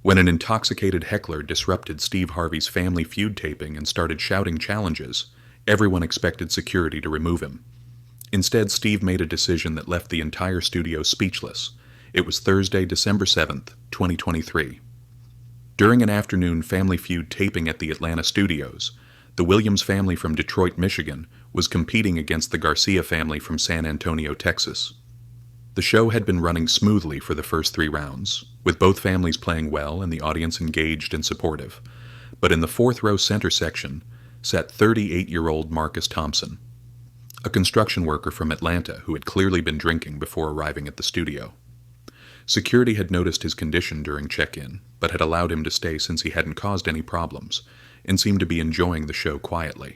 When an intoxicated Heckler disrupted Steve Harvey's Family Feud taping and started shouting challenges, everyone expected security to remove him. Instead, Steve made a decision that left the entire studio speechless. It was Thursday, December 7th, 2023. During an afternoon Family Feud taping at the Atlanta studios, the Williams family from Detroit, Michigan, was competing against the Garcia family from San Antonio, Texas. The show had been running smoothly for the first 3 rounds, with both families playing well and the audience engaged and supportive. But in the 4th row center section sat 38-year-old Marcus Thompson, a construction worker from Atlanta who had clearly been drinking before arriving at the studio. Security had noticed his condition during check-in, but had allowed him to stay since he hadn't caused any problems, and seemed to be enjoying the show quietly.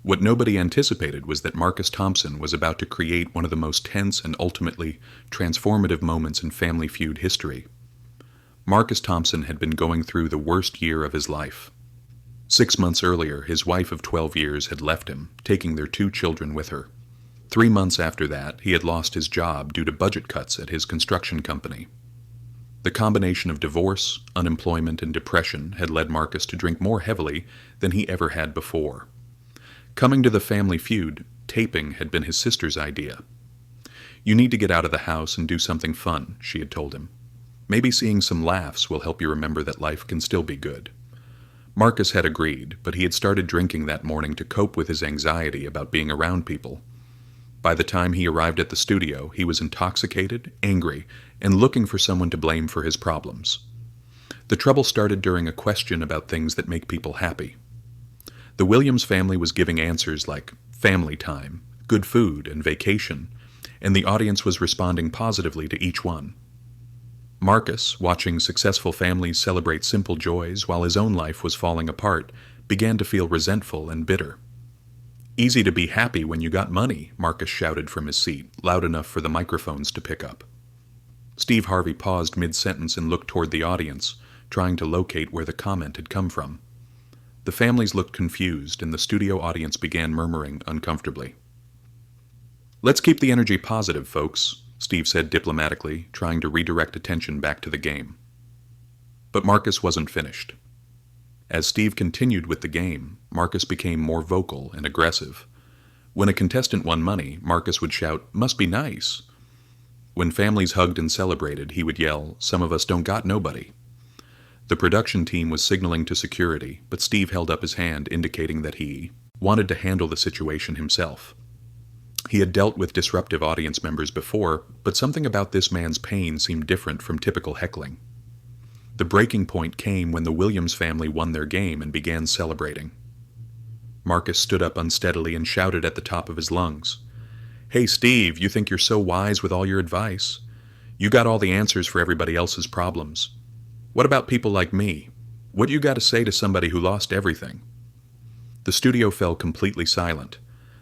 What nobody anticipated was that Marcus Thompson was about to create one of the most tense and ultimately transformative moments in Family Feud history. Marcus Thompson had been going through the worst year of his life. 6 months earlier, his wife of 12 years had left him, taking their 2 children with her. 3 months after that, he had lost his job due to budget cuts at his construction company. The combination of divorce, unemployment, and depression had led Marcus to drink more heavily than he ever had before. Coming to the Family Feud, taping had been his sister's idea. "You need to get out of the house and do something fun," she had told him. "Maybe seeing some laughs will help you remember that life can still be good." Marcus had agreed, but he had started drinking that morning to cope with his anxiety about being around people. By the time he arrived at the studio, he was intoxicated, angry, and looking for someone to blame for his problems. The trouble started during a question about things that make people happy. The Williams family was giving answers like family time, good food, and vacation, and the audience was responding positively to each one. Marcus, watching successful families celebrate simple joys while his own life was falling apart, began to feel resentful and bitter. "Easy to be happy when you got money," Marcus shouted from his seat, loud enough for the microphones to pick up. Steve Harvey paused mid-sentence and looked toward the audience, trying to locate where the comment had come from. The families looked confused, and the studio audience began murmuring uncomfortably. "Let's keep the energy positive, folks," Steve said diplomatically, trying to redirect attention back to the game. But Marcus wasn't finished. As Steve continued with the game, Marcus became more vocal and aggressive. When a contestant won money, Marcus would shout, "Must be nice." When families hugged and celebrated, he would yell, "Some of us don't got nobody." The production team was signaling to security, but Steve held up his hand indicating that he wanted to handle the situation himself. He had dealt with disruptive audience members before, but something about this man's pain seemed different from typical heckling. The breaking point came when the Williams family won their game and began celebrating. Marcus stood up unsteadily and shouted at the top of his lungs, "Hey Steve, you think you're so wise with all your advice? You got all the answers for everybody else's problems. What about people like me? What you got to say to somebody who lost everything?" The studio fell completely silent.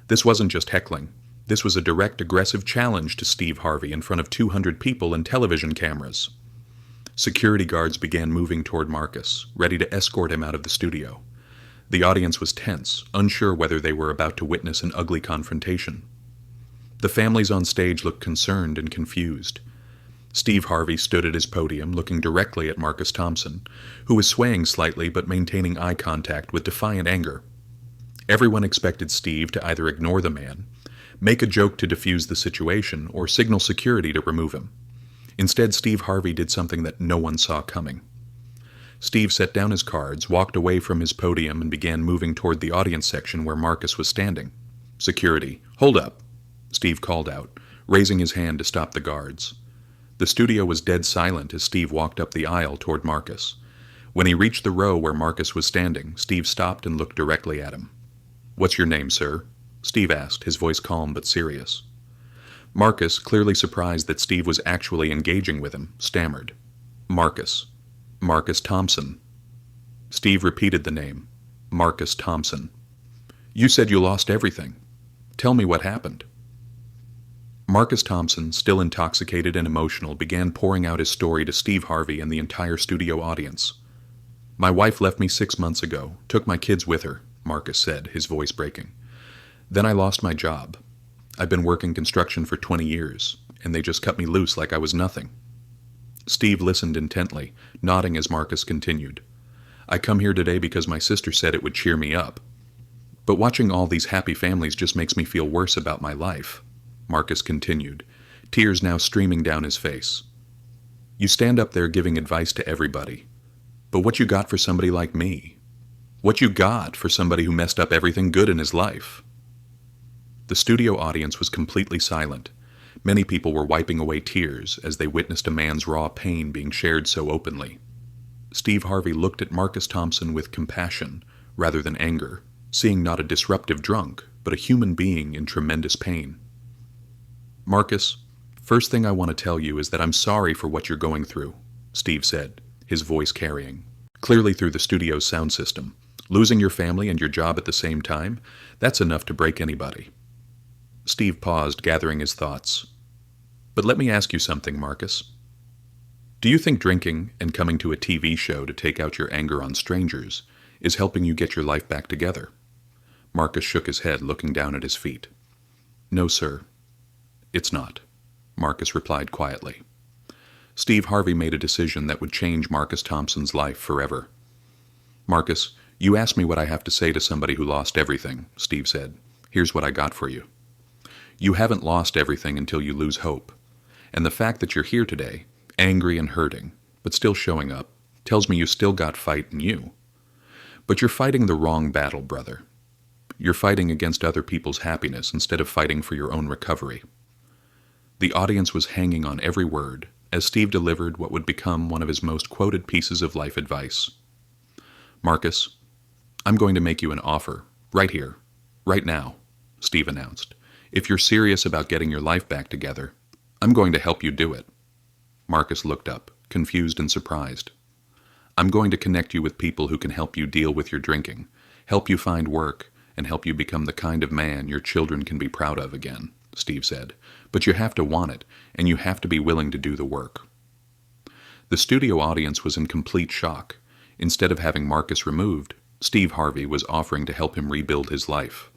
This wasn't just heckling. This was a direct, aggressive challenge to Steve Harvey in front of 200 people and television cameras. Security guards began moving toward Marcus, ready to escort him out of the studio. The audience was tense, unsure whether they were about to witness an ugly confrontation. The families on stage looked concerned and confused. Steve Harvey stood at his podium looking directly at Marcus Thompson, who was swaying slightly but maintaining eye contact with defiant anger. Everyone expected Steve to either ignore the man, make a joke to defuse the situation, or signal security to remove him. Instead, Steve Harvey did something that no one saw coming. Steve set down his cards, walked away from his podium, and began moving toward the audience section where Marcus was standing. "Security, hold up," Steve called out, raising his hand to stop the guards. The studio was dead silent as Steve walked up the aisle toward Marcus. When he reached the row where Marcus was standing, Steve stopped and looked directly at him. "What's your name, sir?" Steve asked, his voice calm but serious. Marcus, clearly surprised that Steve was actually engaging with him, stammered, "Marcus. Marcus Thompson." Steve repeated the name, Marcus Thompson. "You said you lost everything. Tell me what happened." Marcus Thompson, still intoxicated and emotional, began pouring out his story to Steve Harvey and the entire studio audience. "My wife left me 6 months ago, took my kids with her," Marcus said, his voice breaking. "Then I lost my job. I've been working construction for 20 years, and they just cut me loose like I was nothing. Steve listened intently, nodding as Marcus continued. I come here today because my sister said it would cheer me up. But watching all these happy families just makes me feel worse about my life. Marcus continued, tears now streaming down his face. You stand up there giving advice to everybody. But what you got for somebody like me? What you got for somebody who messed up everything good in his life? The studio audience was completely silent. Many people were wiping away tears as they witnessed a man's raw pain being shared so openly. Steve Harvey looked at Marcus Thompson with compassion rather than anger, seeing not a disruptive drunk, but a human being in tremendous pain. Marcus, first thing I want to tell you is that I'm sorry for what you're going through, Steve said, his voice carrying, clearly through the studio's sound system. Losing your family and your job at the same time, that's enough to break anybody. Steve paused, gathering his thoughts. But let me ask you something, Marcus. Do you think drinking and coming to a TV show to take out your anger on strangers is helping you get your life back together? Marcus shook his head, looking down at his feet. No, sir. It's not, Marcus replied quietly. Steve Harvey made a decision that would change Marcus Thompson's life forever. Marcus, you asked me what I have to say to somebody who lost everything, Steve said. Here's what I got for you. You haven't lost everything until you lose hope. And the fact that you're here today, angry and hurting, but still showing up, tells me you still got fight in you. But you're fighting the wrong battle, brother. You're fighting against other people's happiness instead of fighting for your own recovery. The audience was hanging on every word as Steve delivered what would become one of his most quoted pieces of life advice. Marcus, I'm going to make you an offer, right here, right now, Steve announced. If you're serious about getting your life back together, I'm going to help you do it. Marcus looked up, confused and surprised. I'm going to connect you with people who can help you deal with your drinking, help you find work, and help you become the kind of man your children can be proud of again, Steve said. But you have to want it, and you have to be willing to do the work. The studio audience was in complete shock. Instead of having Marcus removed, Steve Harvey was offering to help him rebuild his life.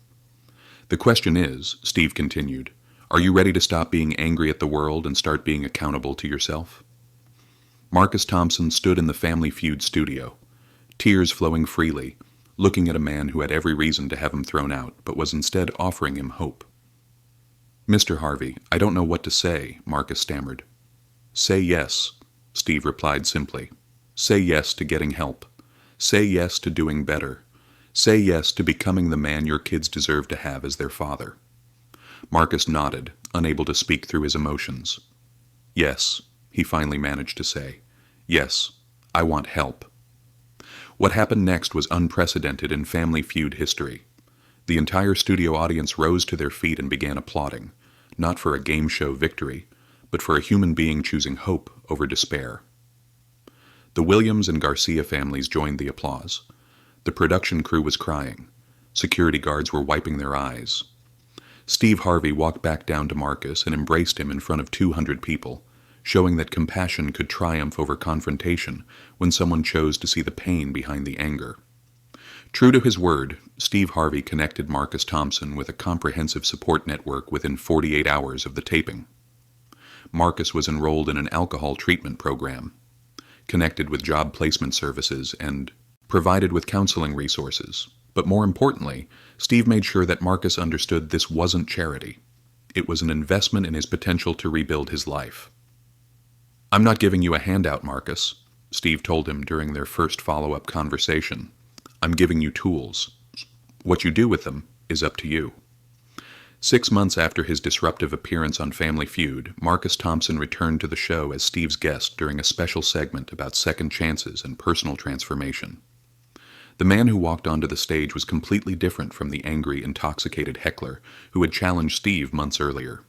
The question is, Steve continued, are you ready to stop being angry at the world and start being accountable to yourself? Marcus Thompson stood in the Family Feud studio, tears flowing freely, looking at a man who had every reason to have him thrown out, but was instead offering him hope. Mr. Harvey, I don't know what to say, Marcus stammered. Say yes, Steve replied simply. Say yes to getting help. Say yes to doing better. Say yes to becoming the man your kids deserve to have as their father. Marcus nodded, unable to speak through his emotions. Yes, he finally managed to say. Yes, I want help. What happened next was unprecedented in Family Feud history. The entire studio audience rose to their feet and began applauding, not for a game show victory, but for a human being choosing hope over despair. The Williams and Garcia families joined the applause. The production crew was crying. Security guards were wiping their eyes. Steve Harvey walked back down to Marcus and embraced him in front of 200 people, showing that compassion could triumph over confrontation when someone chose to see the pain behind the anger. True to his word, Steve Harvey connected Marcus Thompson with a comprehensive support network within 48 hours of the taping. Marcus was enrolled in an alcohol treatment program, connected with job placement services, and provided with counseling resources. But more importantly, Steve made sure that Marcus understood this wasn't charity. It was an investment in his potential to rebuild his life. I'm not giving you a handout, Marcus, Steve told him during their first follow-up conversation. I'm giving you tools. What you do with them is up to you. 6 months after his disruptive appearance on Family Feud, Marcus Thompson returned to the show as Steve's guest during a special segment about second chances and personal transformation. The man who walked onto the stage was completely different from the angry, intoxicated Heckler who had challenged Steve months earlier.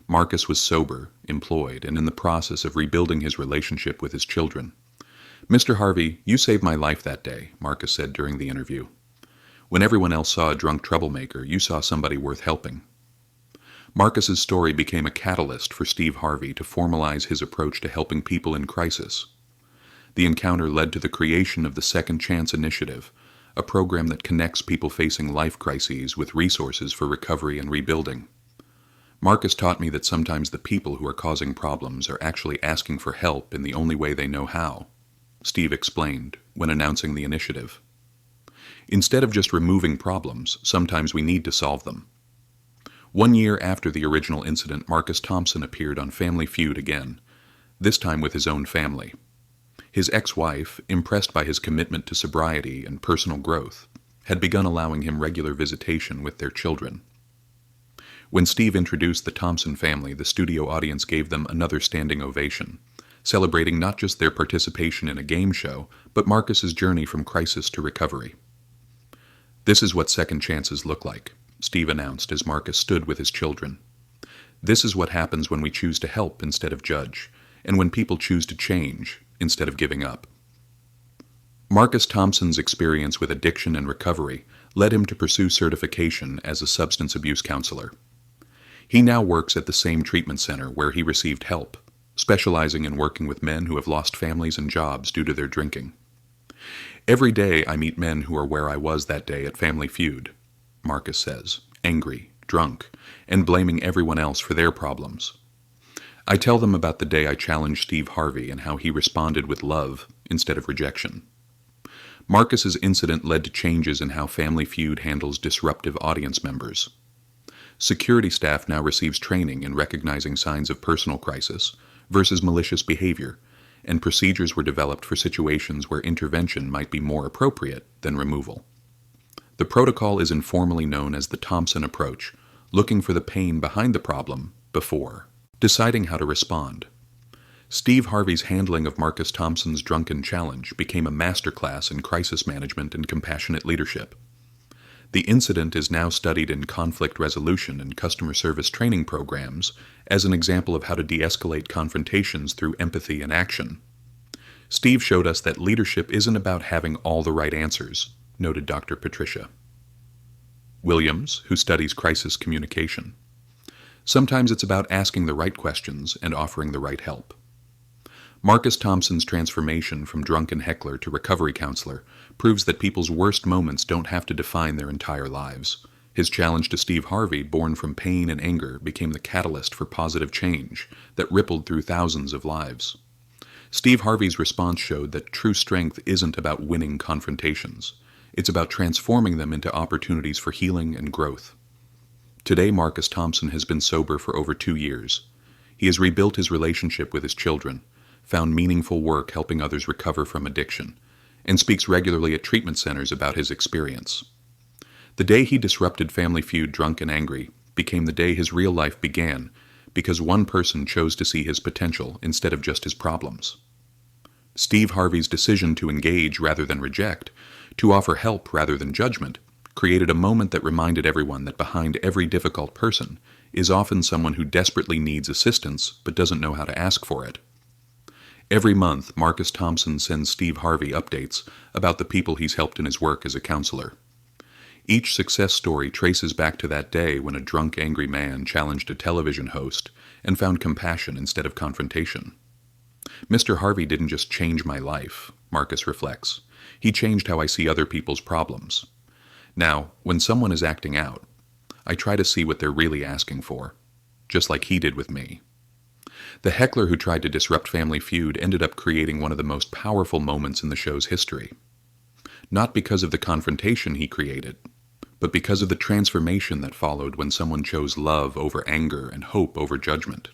Marcus was sober, employed, and in the process of rebuilding his relationship with his children. Mr. Harvey, you saved my life that day, Marcus said during the interview. When everyone else saw a drunk troublemaker, you saw somebody worth helping. Marcus's story became a catalyst for Steve Harvey to formalize his approach to helping people in crisis. The encounter led to the creation of the Second Chance Initiative, a program that connects people facing life crises with resources for recovery and rebuilding. Marcus taught me that sometimes the people who are causing problems are actually asking for help in the only way they know how, Steve explained when announcing the initiative. Instead of just removing problems, sometimes we need to solve them. 1 year after the original incident, Marcus Thompson appeared on Family Feud again, this time with his own family. His ex-wife, impressed by his commitment to sobriety and personal growth, had begun allowing him regular visitation with their children. When Steve introduced the Thompson family, the studio audience gave them another standing ovation, celebrating not just their participation in a game show, but Marcus's journey from crisis to recovery. "This is what second chances look like," Steve announced as Marcus stood with his children. "This is what happens when we choose to help instead of judge, and when people choose to change instead of giving up." Marcus Thompson's experience with addiction and recovery led him to pursue certification as a substance abuse counselor. He now works at the same treatment center where he received help, specializing in working with men who have lost families and jobs due to their drinking. "Every day I meet men who are where I was that day at Family Feud," Marcus says, angry, drunk, and blaming everyone else for their problems. "I tell them about the day I challenged Steve Harvey and how he responded with love instead of rejection." Marcus's incident led to changes in how Family Feud handles disruptive audience members. Security staff now receives training in recognizing signs of personal crisis versus malicious behavior, and procedures were developed for situations where intervention might be more appropriate than removal. The protocol is informally known as the Thompson approach, looking for the pain behind the problem before deciding how to respond. Steve Harvey's handling of Marcus Thompson's drunken challenge became a masterclass in crisis management and compassionate leadership. The incident is now studied in conflict resolution and customer service training programs as an example of how to de-escalate confrontations through empathy and action. "Steve showed us that leadership isn't about having all the right answers," noted Dr. Patricia Williams, who studies crisis communication. "Sometimes it's about asking the right questions and offering the right help." Marcus Thompson's transformation from drunken heckler to recovery counselor proves that people's worst moments don't have to define their entire lives. His challenge to Steve Harvey, born from pain and anger, became the catalyst for positive change that rippled through thousands of lives. Steve Harvey's response showed that true strength isn't about winning confrontations. It's about transforming them into opportunities for healing and growth. Today, Marcus Thompson has been sober for over 2 years. He has rebuilt his relationship with his children, found meaningful work helping others recover from addiction, and speaks regularly at treatment centers about his experience. The day he disrupted Family Feud drunk and angry became the day his real life began because one person chose to see his potential instead of just his problems. Steve Harvey's decision to engage rather than reject, to offer help rather than judgment, created a moment that reminded everyone that behind every difficult person is often someone who desperately needs assistance but doesn't know how to ask for it. Every month, Marcus Thompson sends Steve Harvey updates about the people he's helped in his work as a counselor. Each success story traces back to that day when a drunk, angry man challenged a television host and found compassion instead of confrontation. "Mr. Harvey didn't just change my life," Marcus reflects. "He changed how I see other people's problems. Now, when someone is acting out, I try to see what they're really asking for, just like he did with me." The heckler who tried to disrupt Family Feud ended up creating one of the most powerful moments in the show's history. Not because of the confrontation he created, but because of the transformation that followed when someone chose love over anger and hope over judgment.